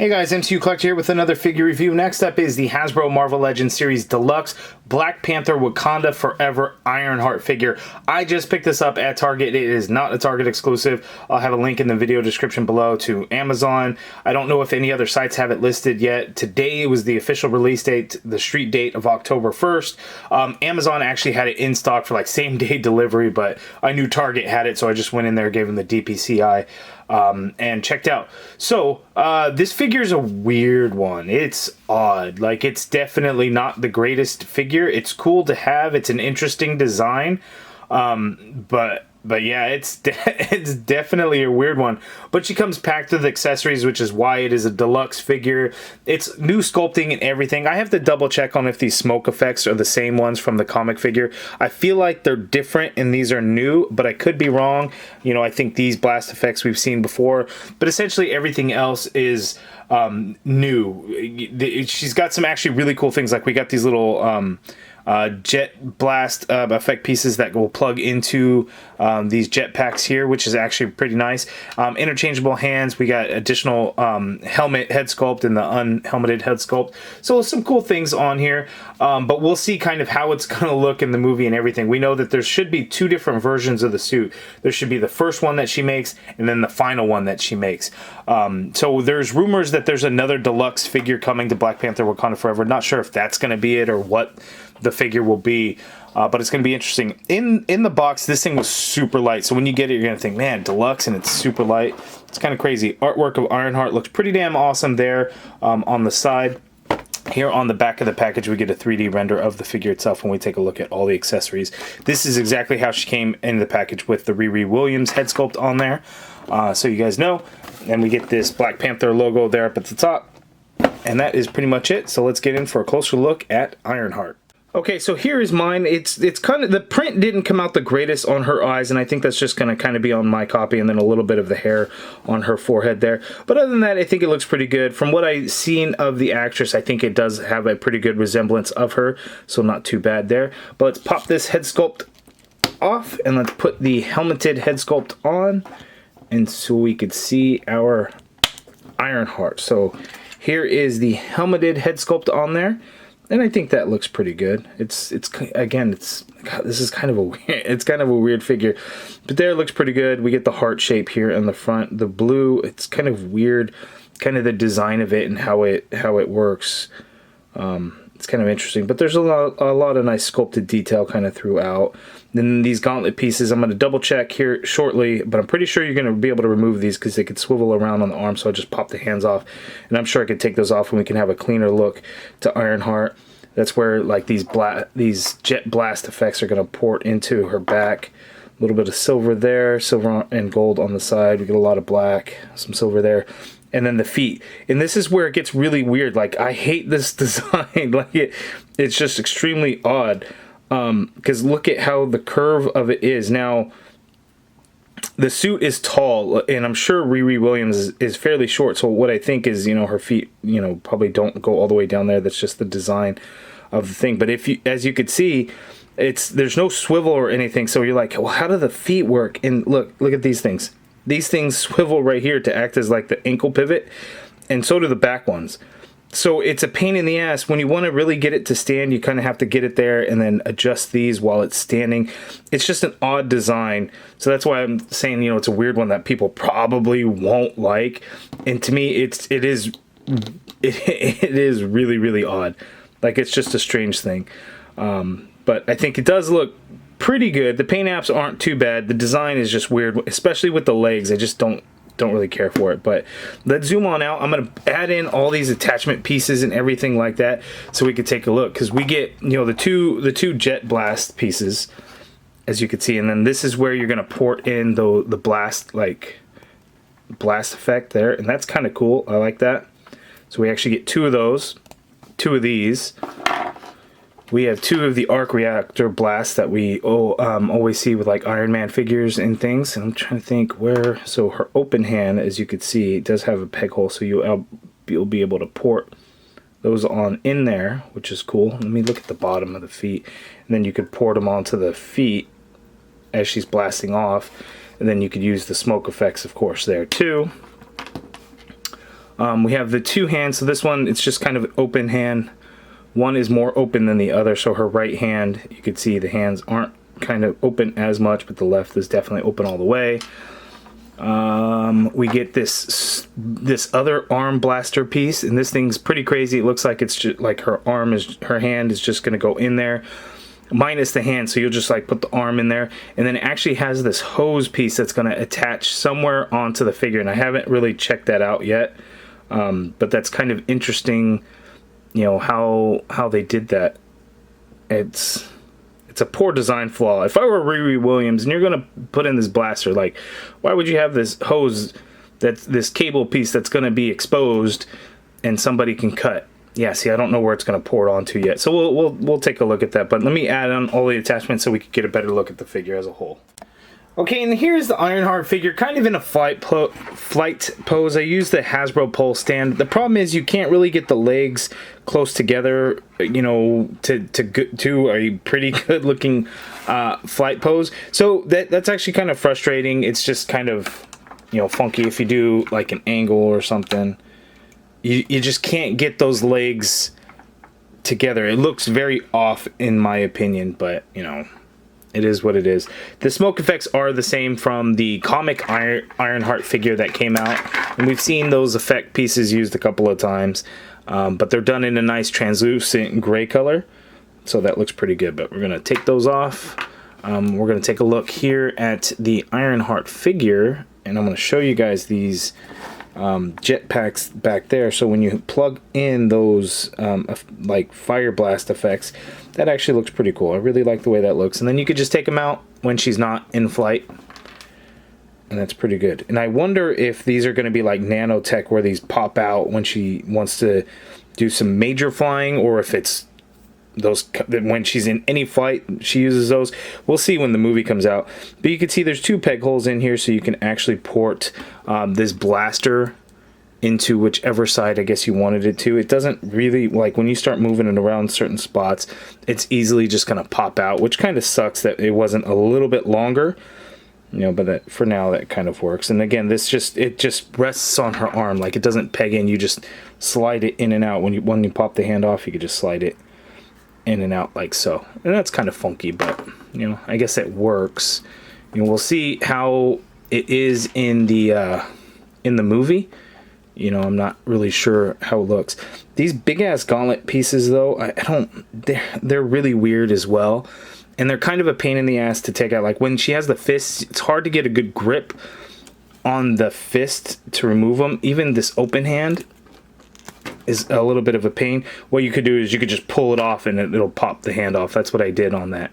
Hey guys, MCU Collector here with another figure review. Next up is the Hasbro Marvel Legends Series Deluxe Black Panther Wakanda Forever Ironheart figure. I just picked this up at Target. It is not a Target exclusive. I'll have a link in the video description below to Amazon. I don't know if any other sites have it listed yet. Today was the official release date, the street date of October 1st. Amazon actually had it in stock for like same day delivery, but I knew Target had it, so I just went in there, gave them the DPCI. And checked out. So this figure is a weird one. It's odd. Like, it's definitely not the greatest figure. It's cool to have. It's an interesting design. But yeah, it's definitely a weird one. But she comes packed with accessories, which is why it is a deluxe figure. It's new sculpting and everything. I have to double check on if these smoke effects are the same ones from the comic figure. I feel like they're different and these are new, but I could be wrong. You know, I think these blast effects we've seen before, but essentially everything else is new. She's got some actually really cool things. Like we got these little jet blast effect pieces that will plug into these jet packs here, which is actually pretty nice. Interchangeable hands. We got additional helmet head sculpt and the unhelmeted head sculpt. So some cool things on here, but we'll see kind of how it's going to look in the movie and everything. We know that there should be two different versions of the suit. There should be the first one that she makes and then the final one that she makes. So there's rumors that there's another deluxe figure coming to Black Panther Wakanda Forever. Not sure if that's going to be it or what the figure will be, but it's going to be interesting. In the box, this thing was super light, so when you get it, you're going to think, man, deluxe and it's super light. It's kind of crazy. Artwork of Ironheart looks pretty damn awesome there on the side. Here on the back of the package, we get a 3D render of the figure itself when we take a look at all the accessories. This is exactly how she came in the package with the Riri Williams head sculpt on there, so you guys know. And we get this Black Panther logo there up at the top, and that is pretty much it. So let's get in for a closer look at Ironheart. Okay, so here is mine. It's kind of, the print didn't come out the greatest on her eyes, and I think that's just going to kind of be on my copy, and then a little bit of the hair on her forehead there. But other than that, I think it looks pretty good. From what I've seen of the actress, I think it does have a pretty good resemblance of her, so not too bad there. But let's pop this head sculpt off, and let's put the helmeted head sculpt on, and so we could see our Ironheart. So here is the helmeted head sculpt on there. And I think that looks pretty good. It's again, God, this is kind of a weird figure, but there it looks pretty good. We get the heart shape here in the front. The blue, it's kind of weird, kind of the design of it and how it works. It's kind of interesting, but there's a lot of nice sculpted detail kind of throughout. Then these gauntlet pieces, I'm going to double check here shortly, but I'm pretty sure you're going to be able to remove these because they could swivel around on the arm, so I'll just pop the hands off, and I'm sure I could take those off and we can have a cleaner look to Ironheart. That's where like these jet blast effects are going to port into her back. A little bit of silver there, silver and gold on the side. We get a lot of black, some silver there. And then the feet. And this is where it gets really weird. Like, I hate this design. Like, it's just extremely odd. Because look at how the curve of it is. Now, the suit is tall, and I'm sure Riri Williams is fairly short. So what I think is, you know, her feet, you know, probably don't go all the way down there. That's just the design of the thing. But if you, as you could see, there's no swivel or anything. So you're like, well, how do the feet work? And look at these things. These things swivel right here to act as like the ankle pivot, and so do the back ones. So it's a pain in the ass. When you want to really get it to stand, you kind of have to get it there and then adjust these while it's standing. It's just an odd design. So that's why I'm saying, you know, it's a weird one that people probably won't like. And to me, it is really, really odd. Like, it's just a strange thing. But I think it does look pretty good. The paint apps aren't too bad. The design is just weird, especially with the legs. I just don't really care for it. But let's zoom on out. I'm going to add in all these attachment pieces and everything like that so we could take a look, because we get, you know, the two jet blast pieces, as you can see, and then this is where you're going to port in the blast, like blast effect there, and that's kind of cool. I like that. So we actually get two of those, two of these. We have two of the arc reactor blasts that we always see with like Iron Man figures and things. And I'm trying to think where. So her open hand, as you can see, does have a peg hole, so you'll be able to port those on in there, which is cool. Let me look at the bottom of the feet, and then you could port them onto the feet as she's blasting off, and then you could use the smoke effects, of course, there too. We have the two hands. So this one, it's just kind of open hand. One is more open than the other. So her right hand, you can see the hands aren't kind of open as much, but the left is definitely open all the way. We get this other arm blaster piece, and this thing's pretty crazy. It looks like it's just like her hand is just going to go in there, minus the hand. So you'll just like put the arm in there, and then it actually has this hose piece that's going to attach somewhere onto the figure, and I haven't really checked that out yet. But that's kind of interesting, you know, how they did that. It's a poor design flaw. If I were Riri Williams and you're gonna put in this blaster, like, why would you have this hose, this cable piece that's gonna be exposed and somebody can cut? Yeah, see, I don't know where it's gonna pour it onto yet. So we'll take a look at that. But let me add on all the attachments so we can get a better look at the figure as a whole. Okay, and here's the Ironheart figure, kind of in a flight pose. I used the Hasbro pole stand. The problem is you can't really get the legs close together, you know, to a pretty good looking flight pose. So that's actually kind of frustrating. It's just kind of, you know, funky. If you do like an angle or something, you just can't get those legs together. It looks very off in my opinion, but you know, it is what it is. The smoke effects are the same from the comic Ironheart figure that came out, and we've seen those effect pieces used a couple of times, but they're done in a nice translucent gray color, so that looks pretty good. But we're gonna take those off. We're gonna take a look here at the Ironheart figure, and I'm gonna show you guys these jet packs back there. So when you plug in those like fire blast effects, that actually looks pretty cool. I really like the way that looks. And then you could just take them out when she's not in flight, and that's pretty good. And I wonder if these are going to be like nanotech, where these pop out when she wants to do some major flying, or if it's those when she's in any flight she uses those. We'll see when the movie comes out. But you can see there's two peg holes in here, so you can actually port this blaster into whichever side I guess you wanted it to. It doesn't really, like, when you start moving it around certain spots, it's easily just gonna pop out, which kind of sucks that it wasn't a little bit longer, you know. But that, for now, that kind of works. And again, it just rests on her arm, like it doesn't peg in. You just slide it in and out. When you pop the hand off, you can just slide it in and out like so. And that's kind of funky, but you know, I guess it works. You know, we'll see how it is in the movie. You know, I'm not really sure how it looks. These big ass gauntlet pieces though, they're really weird as well, and they're kind of a pain in the ass to take out. Like when she has the fists, it's hard to get a good grip on the fist to remove them. Even this open hand is a little bit of a pain. What you could do is you could just pull it off and it'll pop the hand off. That's what I did on the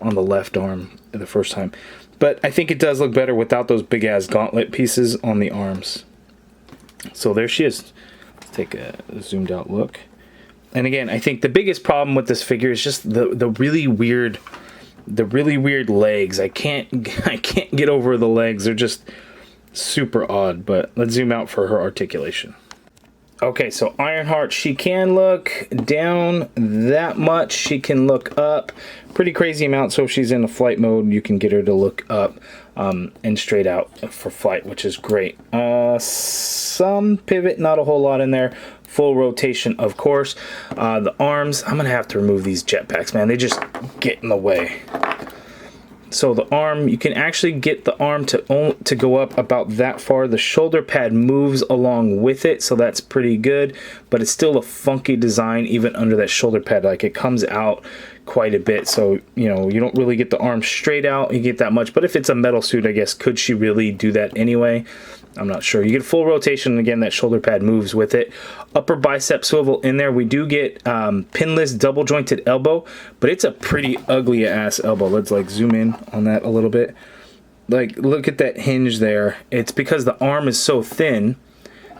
left arm the first time. But I think it does look better without those big ass gauntlet pieces on the arms. So there she is. Let's take a zoomed out look. And again, I think the biggest problem with this figure is just the really weird legs. I can't get over the legs. They're just super odd. But let's zoom out for her articulation. Okay, so Ironheart, she can look down that much. She can look up pretty crazy amount. So if she's in a flight mode, you can get her to look up and straight out for flight, which is great. Some pivot, not a whole lot in there. Full rotation, of course. The arms, I'm gonna have to remove these jetpacks, man. They just get in the way. So the arm, you can actually get the arm to go up about that far. The shoulder pad moves along with it, so that's pretty good. But it's still a funky design even under that shoulder pad. Like, it comes out quite a bit, so you know, you don't really get the arm straight out. You get that much. But if it's a metal suit, I guess, could she really do that anyway? I'm not sure. You get full rotation, and again, that shoulder pad moves with it. Upper bicep swivel in there. We do get pinless double jointed elbow, but it's a pretty ugly ass elbow. Let's like zoom in on that a little bit. Like, look at that hinge there. It's because the arm is so thin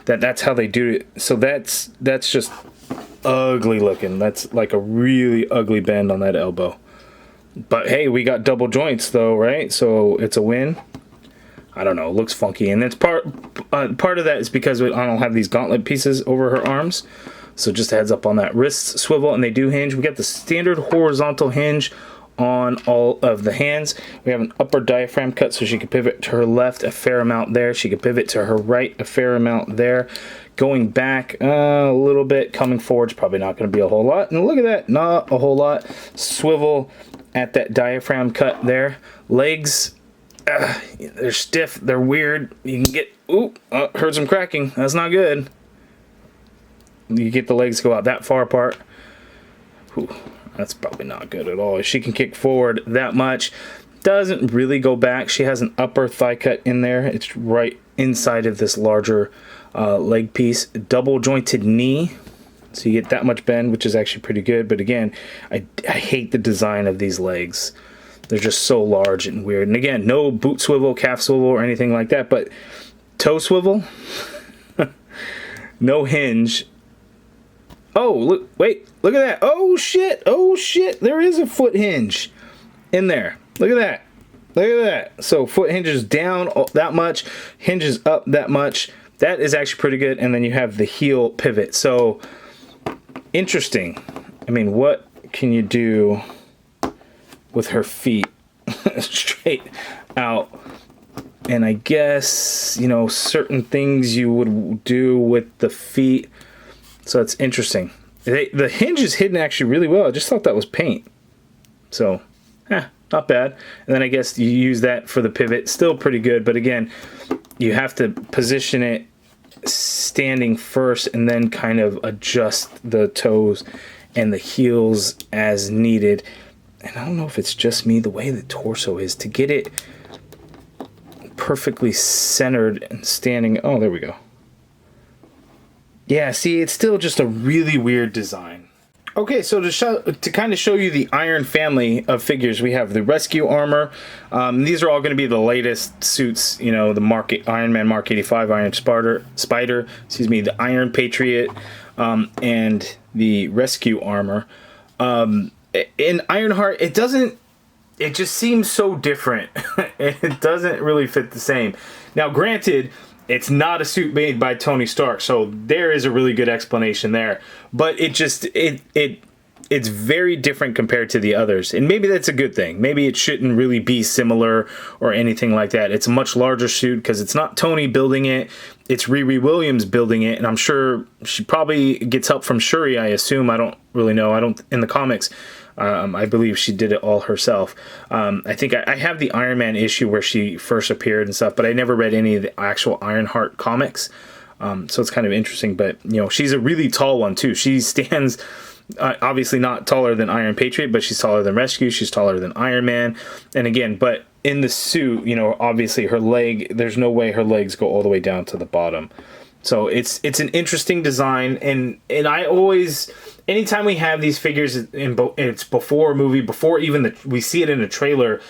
that's how they do it. So that's just ugly looking. That's like a really ugly bend on that elbow. But hey, we got double joints though, right? So it's a win. I don't know, it looks funky, and it's part of that is because I don't have these gauntlet pieces over her arms. So just a heads up on that. Wrist swivel, and they do hinge. We got the standard horizontal hinge on all of the hands. We have an upper diaphragm cut, so she can pivot to her left a fair amount there. She can pivot to her right a fair amount there. Going back a little bit, coming forward is probably not going to be a whole lot. And look at that, not a whole lot. Swivel at that diaphragm cut there. Legs, they're stiff, they're weird. You can get, ooh, heard some cracking. That's not good. You get the legs go out that far apart. Ooh, that's probably not good at all. She can kick forward that much. Doesn't really go back. She has an upper thigh cut in there. It's right inside of this larger leg piece. Double jointed knee. So you get that much bend, which is actually pretty good. But again, I hate the design of these legs. They're just so large and weird. And again, no boot swivel, calf swivel, or anything like that. But toe swivel, no hinge. Oh, look, wait, look at that. Oh, shit. Oh, shit. There is a foot hinge in there. Look at that. Look at that. So foot hinges down that much, hinges up that much. That is actually pretty good. And then you have the heel pivot. So interesting. I mean, what can you do with her feet straight out? And I guess, you know, certain things you would do with the feet. So it's interesting. The hinge is hidden actually really well. I just thought that was paint. So, not bad. And then I guess you use that for the pivot. Still pretty good. But again, you have to position it standing first and then kind of adjust the toes and the heels as needed. And I don't know if it's just me, the way the torso is, to get it perfectly centered and standing. Oh, there we go. Yeah, see, it's still just a really weird design. Okay, so to kind of show you the Iron family of figures, we have the Rescue Armor. These are all going to be the latest suits, you know, the Iron Man Mark 85, Iron Spider, excuse me, the Iron Patriot, and the Rescue Armor. In Ironheart, it just seems so different. It doesn't really fit the same. Now, granted, it's not a suit made by Tony Stark, so there is a really good explanation there. But it's very different compared to the others, and maybe that's a good thing. Maybe it shouldn't really be similar or anything like that. It's a much larger suit because it's not Tony building it; it's Riri Williams building it, and I'm sure she probably gets help from Shuri. I assume. I don't really know. I don't in the comics. I believe she did it all herself. I think I have the Iron Man issue where she first appeared and stuff, but I never read any of the actual Ironheart comics. So it's kind of interesting, but you know, she's a really tall one too. She stands obviously not taller than Iron Patriot, but she's taller than Rescue. She's taller than Iron Man. And again, but in the suit, you know, obviously her leg, there's no way her legs go all the way down to the bottom. So it's an interesting design, and I always, anytime we have these figures it's before a movie, before even we see it in a trailer,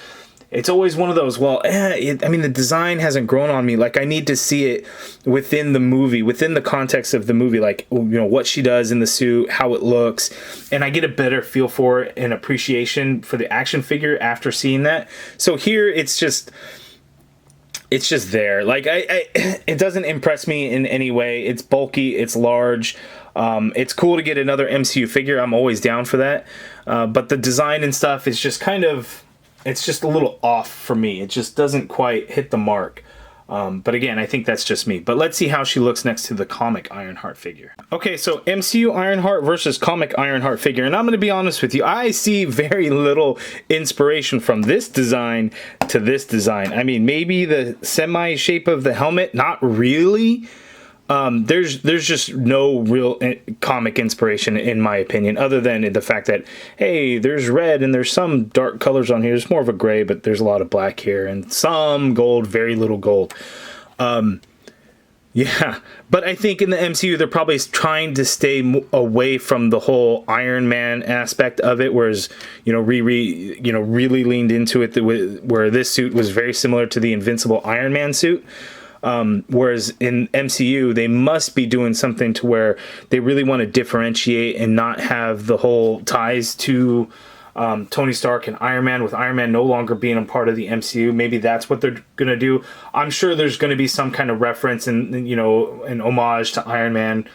it's always one of those, well, I mean, the design hasn't grown on me. Like, I need to see it within the movie, within the context of the movie, like, you know, what she does in the suit, how it looks, and I get a better feel for it and appreciation for the action figure after seeing that. So here, it's just there. Like, it doesn't impress me in any way. It's bulky, it's large. It's cool to get another MCU figure. I'm always down for that. But the design and stuff is just kind of, it's just a little off for me. It just doesn't quite hit the mark. But again, I think that's just me. But let's see how she looks next to the comic Ironheart figure. Okay, so MCU Ironheart versus comic Ironheart figure. And I'm going to be honest with you, I see very little inspiration from this design to this design. I mean, maybe the semi-shape of the helmet, not really. There's just no real comic inspiration, in my opinion, other than the fact that, hey, there's red and there's some dark colors on here. It's more of a gray, but there's a lot of black here and some gold, very little gold. Yeah, but I think in the MCU, they're probably trying to stay away from the whole Iron Man aspect of it, whereas, you know, Riri, you know, really leaned into it, where this suit was very similar to the Invincible Iron Man suit. Whereas in MCU, they must be doing something to where they really want to differentiate and not have the whole ties to Tony Stark and Iron Man, with Iron Man no longer being a part of the MCU. Maybe that's what they're going to do. I'm sure there's going to be some kind of reference and, you know, an homage to Iron Man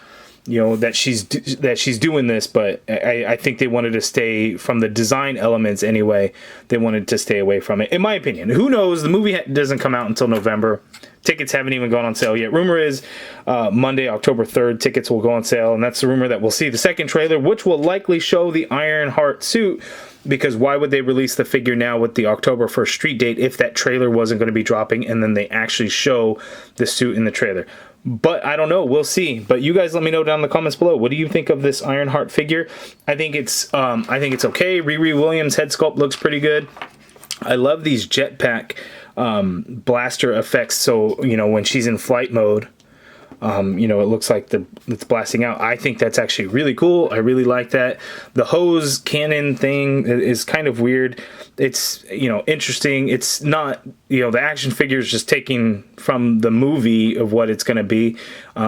you know, that she's doing this, but I think they wanted to stay from the design elements anyway. They wanted to stay away from it, in my opinion. Who knows? The movie doesn't come out until November. Tickets haven't even gone on sale yet. Rumor is Monday, October 3rd, tickets will go on sale, and that's the rumor that we'll see the second trailer, which will likely show the Ironheart suit, because why would they release the figure now with the October 1st street date if that trailer wasn't going to be dropping and then they actually show the suit in the trailer? But I don't know. We'll see. But you guys let me know down in the comments below. What do you think of this Ironheart figure? I think it's okay. Riri Williams' head sculpt looks pretty good. I love these jetpack blaster effects. So, you know, when she's in flight mode, you know, it looks like it's blasting out. I think that's actually really cool. I really like that. The hose cannon thing is kind of weird. It's, you know, interesting. It's not, you know, the action figure is just taking from the movie of what it's going to be.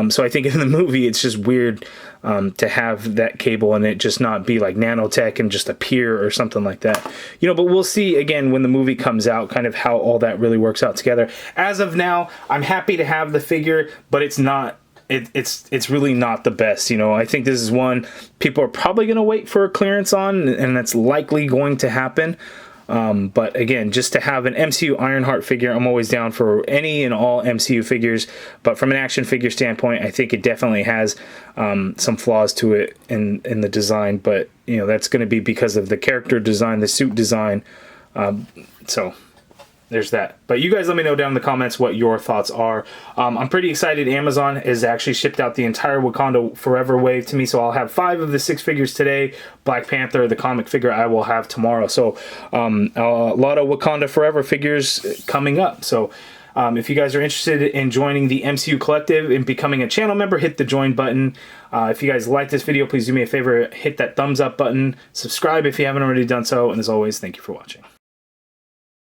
So I think in the movie it's just weird to have that cable and it just not be like nanotech and just appear or something like that. You know, but we'll see again when the movie comes out kind of how all that really works out together. As of now, I'm happy to have the figure, but it's not, it's really not the best. You know, I think this is one people are probably going to wait for a clearance on, and that's likely going to happen. But again, just to have an MCU Ironheart figure, I'm always down for any and all MCU figures. But from an action figure standpoint, I think it definitely has some flaws to it in the design. But, you know, that's going to be because of the character design, the suit design. So there's that. But you guys let me know down in the comments what your thoughts are. I'm pretty excited. Amazon has actually shipped out the entire Wakanda Forever wave to me, so I'll have 5 of the 6 figures today. Black Panther, the comic figure, I will have tomorrow. So a lot of Wakanda Forever figures coming up. So if you guys are interested in joining the MCU Collective and becoming a channel member, hit the join button. If you guys like this video, please do me a favor, hit that thumbs up button. Subscribe if you haven't already done so. And as always, thank you for watching.